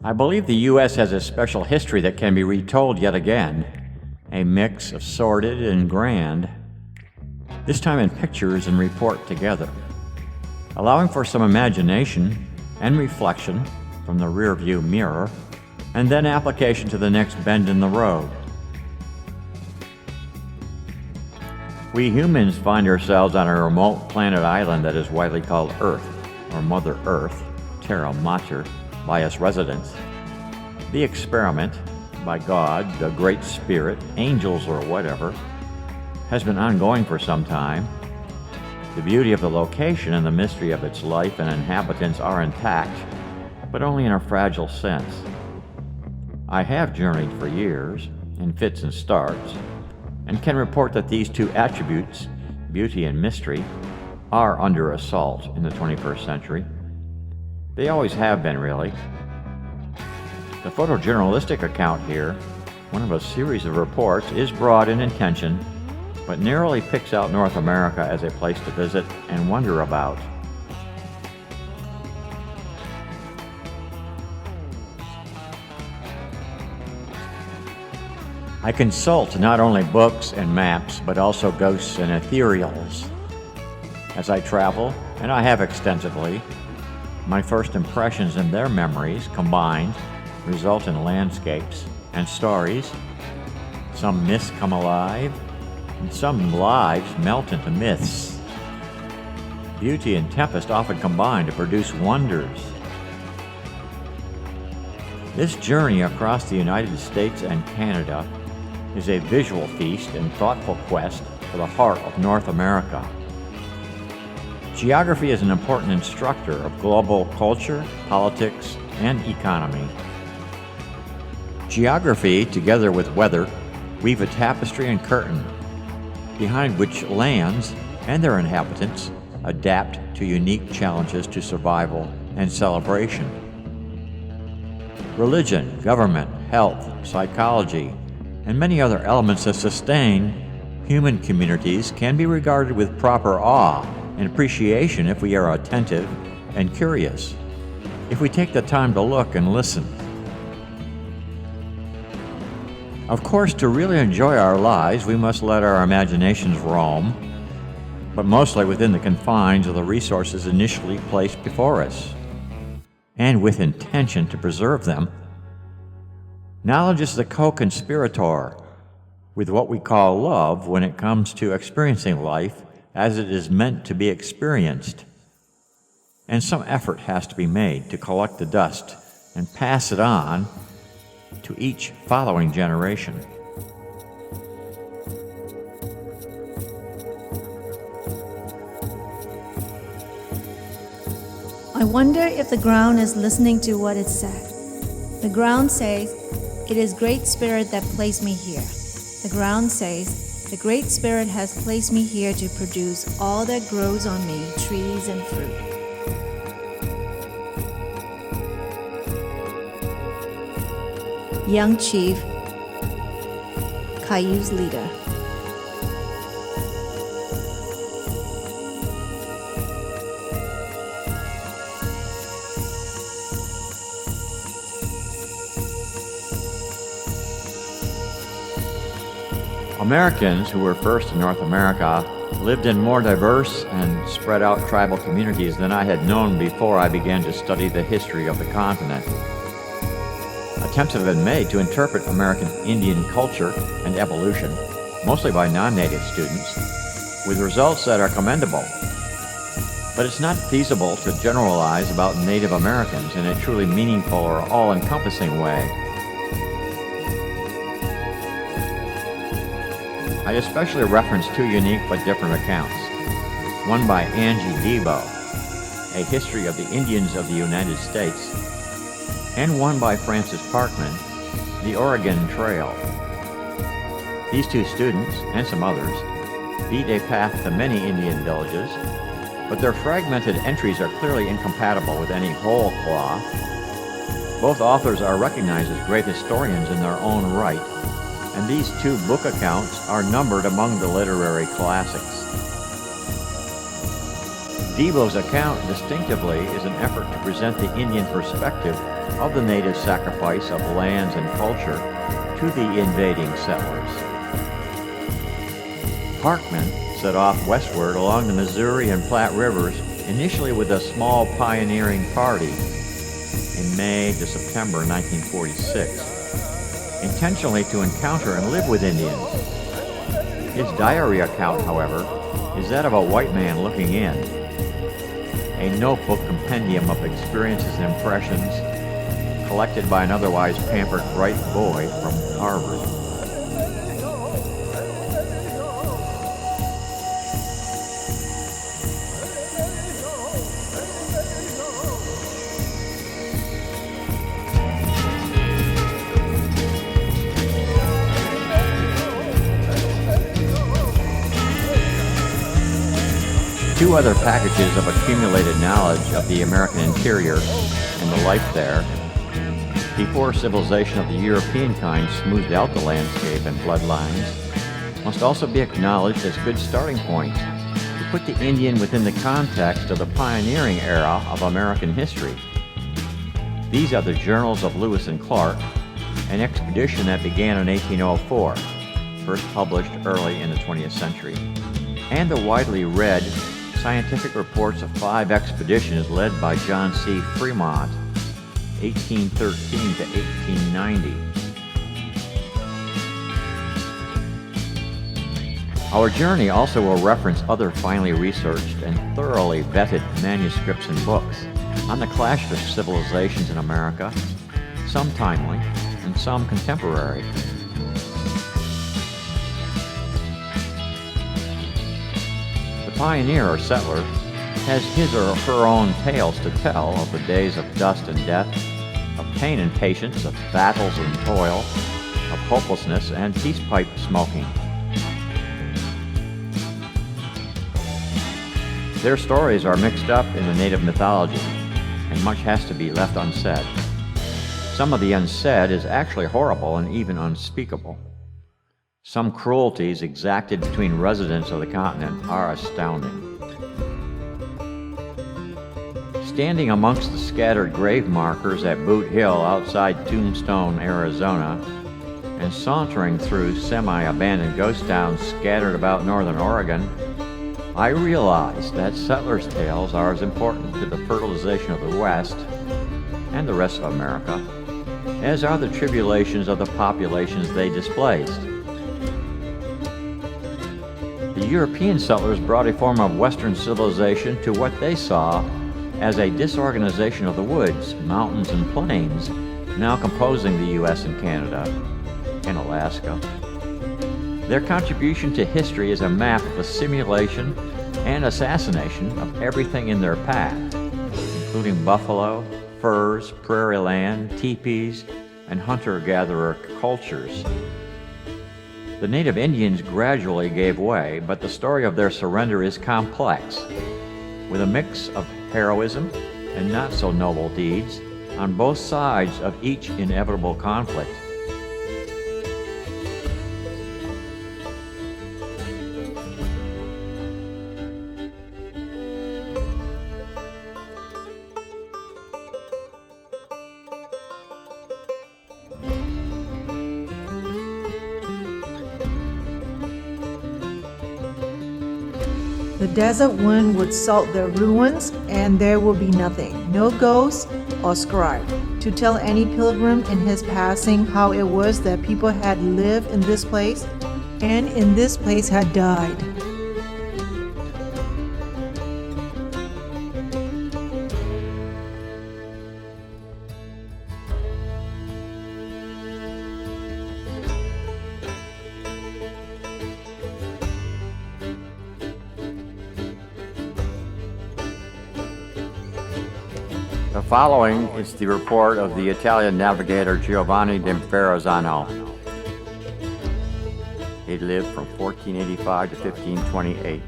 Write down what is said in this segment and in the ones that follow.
I believe the U.S. has a special history that can be retold yet again, a mix of sordid and grand, this time in pictures and report together, allowing for some imagination and reflection from the rearview mirror, and then application to the next bend in the road. We humans find ourselves on a remote planet island that is widely called Earth, or Mother Earth, Terra Mater, by us residents. The experiment, by God, the Great Spirit, angels, or whatever, has been ongoing for some time. The beauty of the location and the mystery of its life and inhabitants are intact, but only in a fragile sense. I have journeyed for years, in fits and starts, and can report that these two attributes, beauty and mystery, are under assault in the 21st century. They always have been, really. The photojournalistic account here, one of a series of reports, is broad in intention, but narrowly picks out North America as a place to visit and wonder about. I consult not only books and maps, but also ghosts and ethereals. As I travel, and I have extensively, my first impressions and their memories combined result in landscapes and stories. Some myths come alive, and some lives melt into myths. Beauty and tempest often combine to produce wonders. This journey across the United States and Canada is a visual feast and thoughtful quest for the heart of North America. Geography is an important instructor of global culture, politics, and economy. Geography, together with weather, weave a tapestry and curtain, behind which lands and their inhabitants adapt to unique challenges to survival and celebration. Religion, government, health, psychology, and many other elements that sustain human communities can be regarded with proper awe and appreciation if we are attentive and curious, if we take the time to look and listen. Of course, to really enjoy our lives, we must let our imaginations roam, but mostly within the confines of the resources initially placed before us, and with intention to preserve them. Knowledge is the co-conspirator with what we call love when it comes to experiencing life as it is meant to be experienced. And some effort has to be made to collect the dust and pass it on to each following generation. I wonder if the ground is listening to what it said. The ground says, "It is Great Spirit that placed me here." The ground says, "The Great Spirit has placed me here to produce all that grows on me, trees and fruit." Young Chief, Cayu's leader. Americans who were first in North America lived in more diverse and spread out tribal communities than I had known before I began to study the history of the continent. Attempts have been made to interpret American Indian culture and evolution, mostly by non-native students, with results that are commendable. But it's not feasible to generalize about Native Americans in a truly meaningful or all-encompassing way. I especially reference two unique but different accounts. One by Angie Debo, A History of the Indians of the United States, and one by Francis Parkman, The Oregon Trail. These two students, and some others, beat a path to many Indian villages, but their fragmented entries are clearly incompatible with any whole cloth. Both authors are recognized as great historians in their own right, and these two book accounts are numbered among the literary classics. Debo's account distinctively is an effort to present the Indian perspective of the native sacrifice of lands and culture to the invading settlers. Parkman set off westward along the Missouri and Platte Rivers, initially with a small pioneering party in May to September 1946, intentionally to encounter and live with Indians. His diary account, however, is that of a white man looking in, a notebook compendium of experiences and impressions collected by an otherwise pampered bright boy from Harvard. Two other packages of accumulated knowledge of the American interior and the life there, before civilization of the European kind smoothed out the landscape and bloodlines, must also be acknowledged as good starting points to put the Indian within the context of the pioneering era of American history. These are the journals of Lewis and Clark, an expedition that began in 1804, first published early in the 20th century, and the widely read scientific reports of 5 expeditions led by John C. Fremont, 1813 to 1890. Our journey also will reference other finely researched and thoroughly vetted manuscripts and books on the clash of civilizations in America, some timely and some contemporary. The pioneer or settler has his or her own tales to tell of the days of dust and death, of pain and patience, of battles and toil, of hopelessness and peace pipe smoking. Their stories are mixed up in the native mythology, and much has to be left unsaid. Some of the unsaid is actually horrible and even unspeakable. Some cruelties exacted between residents of the continent are astounding. Standing amongst the scattered grave markers at Boot Hill outside Tombstone, Arizona, and sauntering through semi-abandoned ghost towns scattered about northern Oregon, I realized that settlers' tales are as important to the fertilization of the West and the rest of America as are the tribulations of the populations they displaced. The European settlers brought a form of Western civilization to what they saw as a disorganization of the woods, mountains, and plains now composing the U.S. and Canada and Alaska. Their contribution to history is a map of the simulation and assassination of everything in their path, including buffalo, furs, prairie land, teepees, and hunter-gatherer cultures. The native Indians gradually gave way, but the story of their surrender is complex, with a mix of heroism and not-so-noble deeds on both sides of each inevitable conflict. The desert wind would salt their ruins, and there would be nothing, no ghost or scribe, to tell any pilgrim in his passing how it was that people had lived in this place, and in this place had died. The following is the report of the Italian navigator Giovanni da Verrazzano. He lived from 1485 to 1528.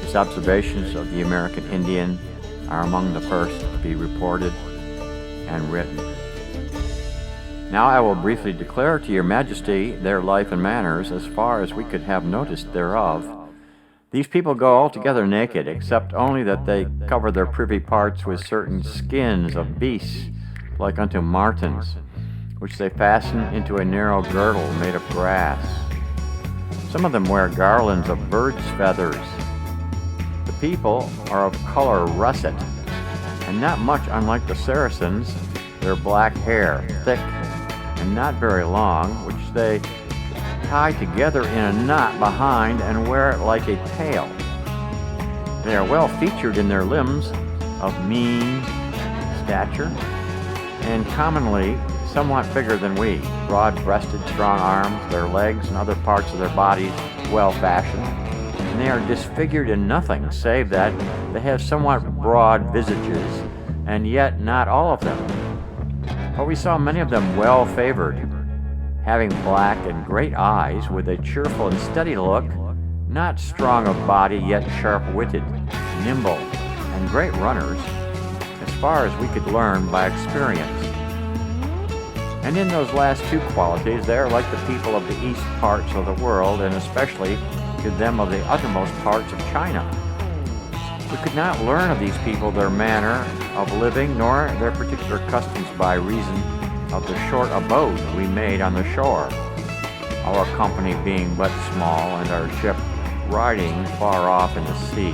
His observations of the American Indian are among the first to be reported and written. Now I will briefly declare to your majesty their life and manners, as far as we could have notice thereof. These people go altogether naked, except only that they cover their privy parts with certain skins of beasts, like unto martens, which they fasten into a narrow girdle made of grass. Some of them wear garlands of birds' feathers. The people are of color russet, and not much unlike the Saracens. Their black hair, thick and not very long, which they tie together in a knot behind and wear it like a tail. They are well featured in their limbs, of mean stature, and commonly somewhat bigger than we, broad-breasted, strong arms, their legs and other parts of their bodies well fashioned, and they are disfigured in nothing, save that they have somewhat broad visages, and yet not all of them. But we saw many of them well favored, having black and great eyes, with a cheerful and steady look, not strong of body, yet sharp-witted, nimble, and great runners, as far as we could learn by experience. And in those last two qualities, they are like the people of the east parts of the world, and especially to them of the uttermost parts of China. We could not learn of these people their manner of living, nor their particular customs, by reason of the short abode we made on the shore, our company being but small, and our ship riding far off in the sea.